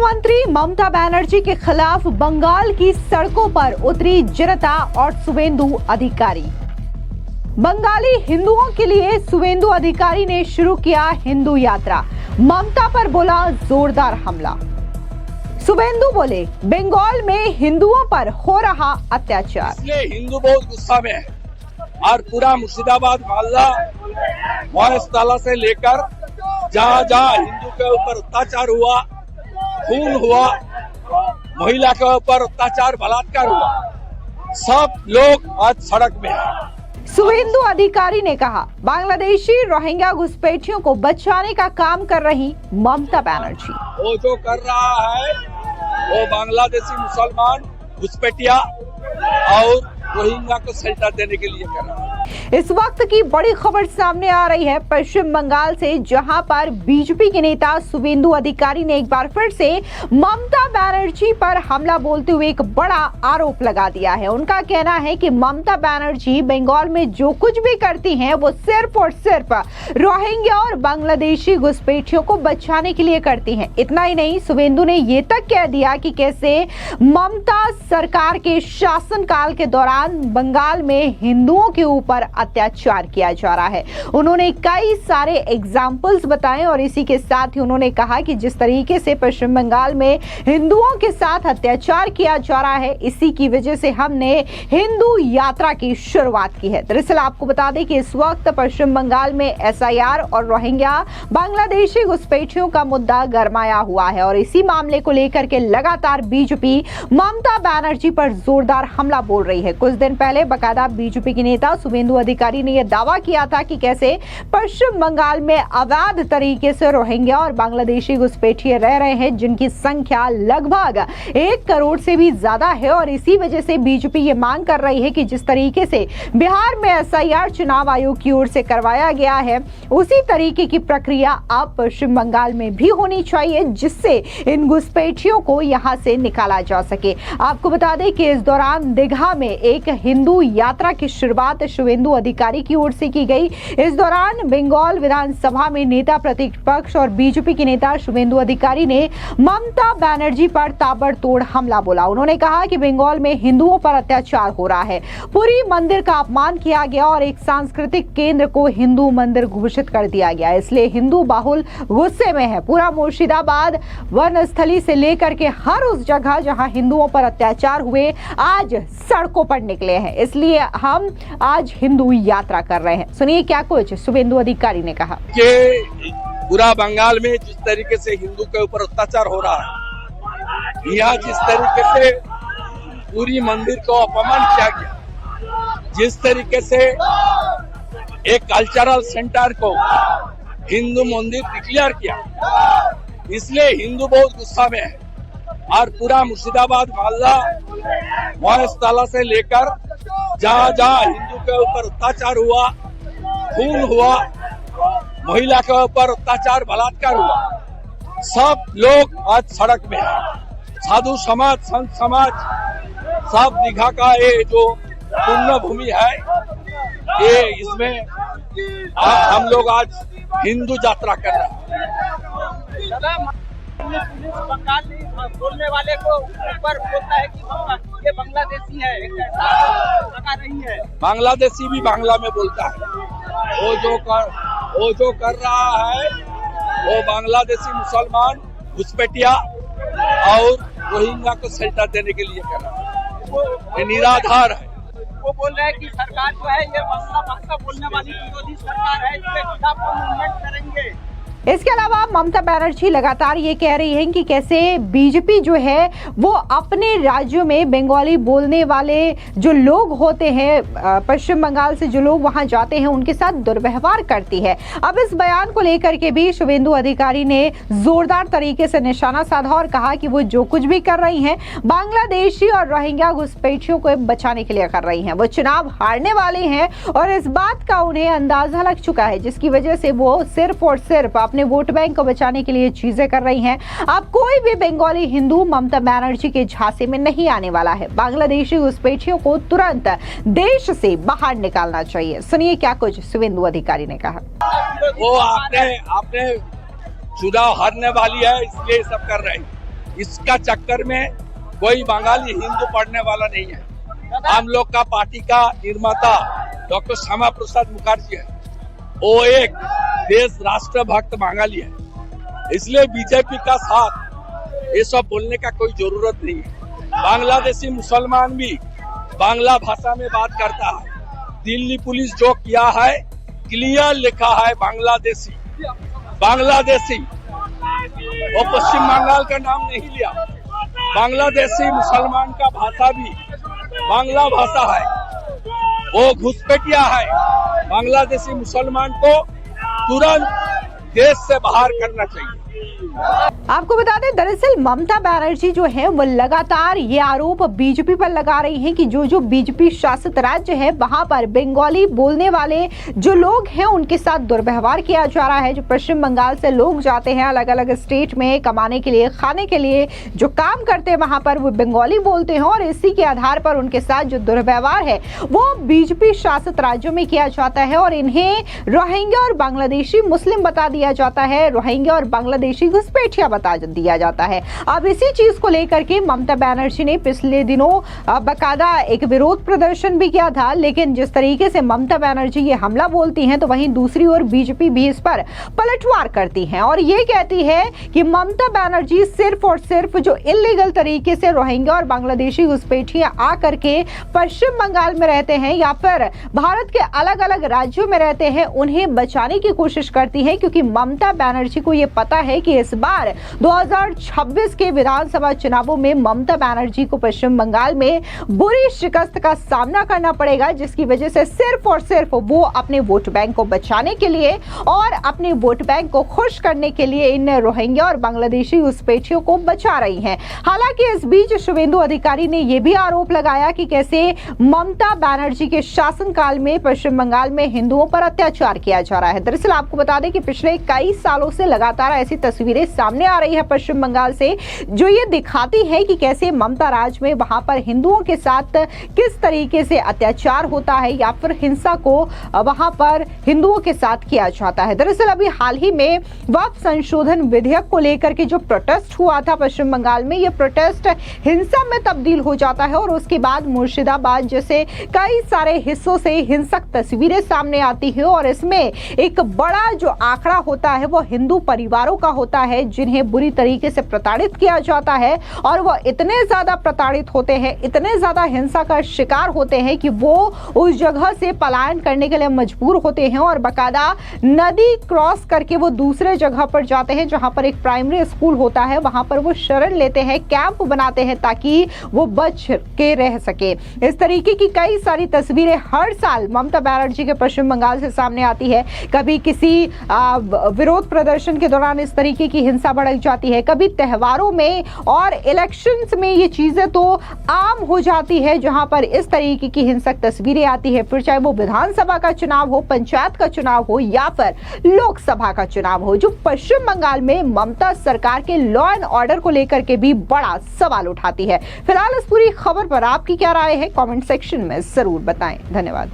मुख्यमंत्री ममता बनर्जी के खिलाफ बंगाल की सड़कों पर उतरी जनता और शुवेंदु अधिकारी। बंगाली हिंदुओं के लिए शुवेंदु अधिकारी ने शुरू किया हिंदू यात्रा। ममता पर बोला जोरदार हमला। शुवेंदु बोले, बंगाल में हिंदुओं पर हो रहा अत्याचार। इसलिए हिंदू बहुत गुस्सा में है और पूरा मुर्शिदाबाद मोहल्ला महेशतला से लेकर जहाँ जहाँ हिंदू के ऊपर अत्याचार हुआ, खून हुआ, महिला के ऊपर अत्याचार बलात्कार हुआ, सब लोग आज सड़क में हैं। शुवेंदु अधिकारी ने कहा, बांग्लादेशी रोहिंग्या घुसपैठियों को बचाने का काम कर रही ममता बनर्जी। वो जो कर रहा है वो बांग्लादेशी मुसलमान घुसपैठिया और रोहिंग्या को शेल्टर देने के लिए कर रहा है। इस वक्त की बड़ी खबर सामने आ रही है पश्चिम बंगाल से, जहां पर बीजेपी के नेता शुवेंदु अधिकारी ने एक बार फिर से ममता बनर्जी पर हमला बोलते हुए एक बड़ा आरोप लगा दिया है। उनका कहना है कि ममता बनर्जी बंगाल में जो कुछ भी करती हैं वो सिर्फ और सिर्फ रोहिंग्या और बांग्लादेशी घुसपैठियों को बचाने के लिए करती हैं। इतना ही नहीं, शुवेंदु ने ये तक कह दिया कि कैसे ममता सरकार के शासनकाल के दौरान बंगाल में हिंदुओं के ऊपर अत्याचार किया जा रहा है। उन्होंने कई सारे एग्जाम्पल्स बताए और इसी के साथ ही उन्होंने कहा कि जिस तरीके से पश्चिम बंगाल में हिंदुओं के साथ अत्याचार किया जा रहा है, इसी की वजह से हमने हिंदू यात्रा की शुरुआत की है। दरअसल आपको बता दें कि इस वक्त पश्चिम बंगाल में एसआईआर और रोहिंग्या बांग्लादेशी घुसपैठियों का मुद्दा गरमाया हुआ है और इसी मामले को लेकर के लगातार बीजेपी ममता बनर्जी पर जोरदार हमला बोल रही है। कुछ दिन पहले बकायदा बीजेपी के नेता शुवेंदु अधिकारी ने यह दावा किया था कि कैसे पश्चिम बंगाल में अवैध तरीके से रोहिंग्या और बांग्लादेशी घुसपैठिए रह रहे हैं, जिनकी संख्या लगभग 1 करोड़ से भी ज्यादा है और इसी वजह से बीजेपी ये मांग कर रही है कि जिस तरीके से बिहार में एसआईआर चुनाव आयोग की ओर से करवाया गया है, उसी तरीके की प्रक्रिया अब पश्चिम बंगाल में भी होनी चाहिए, जिससे इन घुसपैठियों को यहां से निकाला जा सके। आपको बता दें कि इस दौरान दीघा में एक हिंदू यात्रा की शुरुआत शुवेंदु अधिकारी की ओर से की गई। इस दौरान बंगाल विधानसभा में नेता प्रतिपक्ष और बीजेपी के नेता शुवेंदु अधिकारी ने ममता बनर्जी पर ताबड़तोड़ हमला बोला। उन्होंने कहा कि बंगाल में हिंदुओं पर अत्याचार हो रहा है, पूरी मंदिर का अपमान किया गया और एक सांस्कृतिक केंद्र को हिंदू मंदिर घोषित कर दिया गया, इसलिए हिंदू बाहुल गुस्से में है। पूरा मुर्शिदाबाद वनस्थली से लेकर के हर उस जगह जहां हिंदुओं पर अत्याचार हुए आज सड़कों पर निकले हैं, इसलिए हम आज हिंदू यात्रा कर रहे हैं। सुनिए क्या कुछ शुवेंदु अधिकारी ने कहा कि पूरा बंगाल में जिस तरीके से हिंदू के ऊपर अत्याचार हो रहा है, यहाँ जिस तरीके से पूरी मंदिर को अपमान किया गया, जिस तरीके से एक कल्चरल सेंटर को हिंदू मंदिर डिक्लेयर किया, इसलिए हिंदू बहुत गुस्सा में है और पूरा मुर्शिदाबाद मोहल्ला महेशतला से लेकर जहाँ जहाँ हिंदू के ऊपर अत्याचार हुआ, खून हुआ, महिला के ऊपर अत्याचार बलात्कार हुआ, सब लोग आज सड़क में हैं। साधु समाज, संत समाज, सब दीघा का ये जो पुण्य भूमि है, ये इसमें हम लोग आज हिंदू यात्रा कर रहे हैं। बंगाल बोलने वाले को ऊपर बोलता है कि ये बांग्लादेशी है, लगा रही है। बांग्लादेशी भी बांग्ला में बोलता है। वो जो कर रहा है वो बांग्लादेशी मुसलमान घुसपैठिया और रोहिंग्या को शेल्टर देने के लिए कर रहा है। ये निराधार है। वो बोल रहे हैं कि सरकार जो है ये बांग्ला भाषा बोलने वाली विरोधी सरकार है, इसके खिलाफ मूवमेंट करेंगे। इसके अलावा ममता बनर्जी लगातार ये कह रही हैं कि कैसे बीजेपी जो है वो अपने राज्यों में बंगाली बोलने वाले जो लोग होते हैं, पश्चिम बंगाल से जो लोग वहां जाते हैं, उनके साथ दुर्व्यवहार करती है। अब इस बयान को लेकर के भी शुवेंदु अधिकारी ने जोरदार तरीके से निशाना साधा और कहा कि वो जो कुछ भी कर रही हैं बांग्लादेशी और रोहिंग्या घुसपैठियों को बचाने के लिए कर रही हैं। वो चुनाव हारने वाले हैं और इस बात का उन्हें अंदाजा लग चुका है, जिसकी वजह से वो सिर्फ और सिर्फ अपने वोट बैंक को बचाने के लिए चीजें कर रही हैं। अब कोई भी बंगाली हिंदू ममता बनर्जी के झांसे में नहीं आने वाला है। बांग्लादेशी घुसपैठियों को तुरंत देश से बाहर निकालना चाहिए। सुनिए क्या कुछ शुवेंदु अधिकारी ने कहा। वो आपने चुनाव हारने वाली है, इसलिए सब कर रहे हैं। इसका चक्कर में कोई बंगाली हिंदू पढ़ने वाला नहीं है। हम लोग का पार्टी का निर्माता डॉक्टर श्यामा प्रसाद मुखर्जी है, वो एक देश राष्ट्रभक्त बंगाली है, इसलिए बीजेपी का साथ ये सब बोलने का कोई जरूरत नहीं है। बांग्लादेशी मुसलमान भी बांग्ला भाषा में बात करता है। दिल्ली पुलिस जो किया है क्लियर लिखा है बांग्लादेशी, बांग्लादेशी, वो पश्चिम बंगाल का नाम नहीं लिया। बांग्लादेशी मुसलमान का भाषा भी बांग्ला भाषा है, वो घुसपैठिया है। बांग्लादेशी मुसलमान को तुरंत देश से बाहर करना चाहिए। आपको बता दें, दरअसल ममता बनर्जी जो है वो लगातार ये आरोप बीजेपी पर लगा रही हैं कि जो बीजेपी शासित राज्य है वहां पर बंगाली बोलने वाले जो लोग हैं उनके साथ दुर्व्यवहार किया जा रहा है। जो पश्चिम बंगाल से लोग जाते हैं अलग अलग स्टेट में कमाने के लिए, खाने के लिए, जो काम करते हैं वहां पर वो बंगाली बोलते हैं और इसी के आधार पर उनके साथ जो दुर्व्यवहार है वो बीजेपी शासित राज्यों में किया जाता है और इन्हें रोहिंग्या और बांग्लादेशी मुस्लिम बता दिया जाता है, रोहिंग्या और बांग्लादेशी घुसपैठिया बता दिया जाता है। अब इसी चीज को लेकर के ममता बनर्जी ने पिछले दिनों बकायदा एक विरोध प्रदर्शन भी किया था, लेकिन जिस तरीके से ममता बनर्जी ये हमला बोलती हैं तो वहीं दूसरी ओर बीजेपी भी इस पर पलटवार करती है और ये कहती है कि ममता बनर्जी सिर्फ और सिर्फ जो इलीगल तरीके से रोहिंग्या और बांग्लादेशी घुसपैठिया आकर के पश्चिम बंगाल में रहते हैं या फिर भारत के अलग अलग राज्यों में रहते हैं उन्हें बचाने की कोशिश करती है, क्योंकि ममता बनर्जी को यह पता है कि इस बार 2026 के विधानसभा चुनावों में ममता बनर्जी को पश्चिम बंगाल में बुरी शिकस्त का सामना करना पड़ेगा, जिसकी वजह से सिर्फ और सिर्फ वो अपने वोट बैंक को बचाने के लिए और अपने वोट बैंक को खुश करने के लिए इन रोहिंग्या और बांग्लादेशी घुसपैठियों को बचा रही हैं। हालांकि इस बीच शुभेंदु अधिकारी ने यह भी आरोप लगाया कि कैसे ममता बनर्जी के शासनकाल में पश्चिम बंगाल में हिंदुओं पर अत्याचार किया जा रहा है। दरअसल आपको बता दें कि पिछले कई सालों से लगातार ऐसी तस्वीरें सामने आ रही है पश्चिम बंगाल से जो ये दिखाती है कि कैसे ममता राज में वहां पर हिंदुओं के साथ किस तरीके से अत्याचार होता है या फिर हिंसा को वहां पर हिंदुओं के साथ किया जाता है। दरअसल अभी हाल ही में वक्फ संशोधन विधेयक को लेकर के जो प्रोटेस्ट हुआ था पश्चिम बंगाल में, ये प्रोटेस्ट हिंसा में तब्दील हो जाता है और उसके बाद मुर्शिदाबाद जैसे कई सारे हिस्सों से हिंसक तस्वीरें सामने आती है और इसमें एक बड़ा जो आंकड़ा होता है वो हिंदू परिवारों का होता है जिन्हें बुरी तरीके से प्रताड़ित किया जाता है और वो इतने ज्यादा प्रताड़ित होते हैं, इतने ज्यादा हिंसा का शिकार होते हैं कि वो उस जगह से पलायन करने के लिए मजबूर होते हैं और बकायदा नदी क्रॉस करके वो दूसरे जगह पर जाते हैं जहां पर एक प्राइमरी स्कूल होता है, वहां पर वो शरण लेते हैं, कैंप बनाते हैं ताकि वो बच के रह सके। इस तरीके की कई सारी तस्वीरें हर साल ममता बनर्जी के पश्चिम बंगाल से सामने आती है। कभी किसी विरोध प्रदर्शन के दौरान इस तरीके की हिंसा भड़क जाती है, कभी त्योहारों में और इलेक्शंस में ये चीजें तो आम हो जाती है जहां पर इस तरीके की हिंसक तस्वीरें आती है, फिर चाहे वो विधानसभा का चुनाव हो, पंचायत का चुनाव हो या फिर लोकसभा का चुनाव हो। जो पश्चिम बंगाल में ममता सरकार के लॉ एंड ऑर्डर को लेकर के भी बड़ा सवाल उठाती है। फिलहाल इस पूरी खबर पर आपकी क्या राय है, कमेंट सेक्शन में जरूर बताएं। धन्यवाद।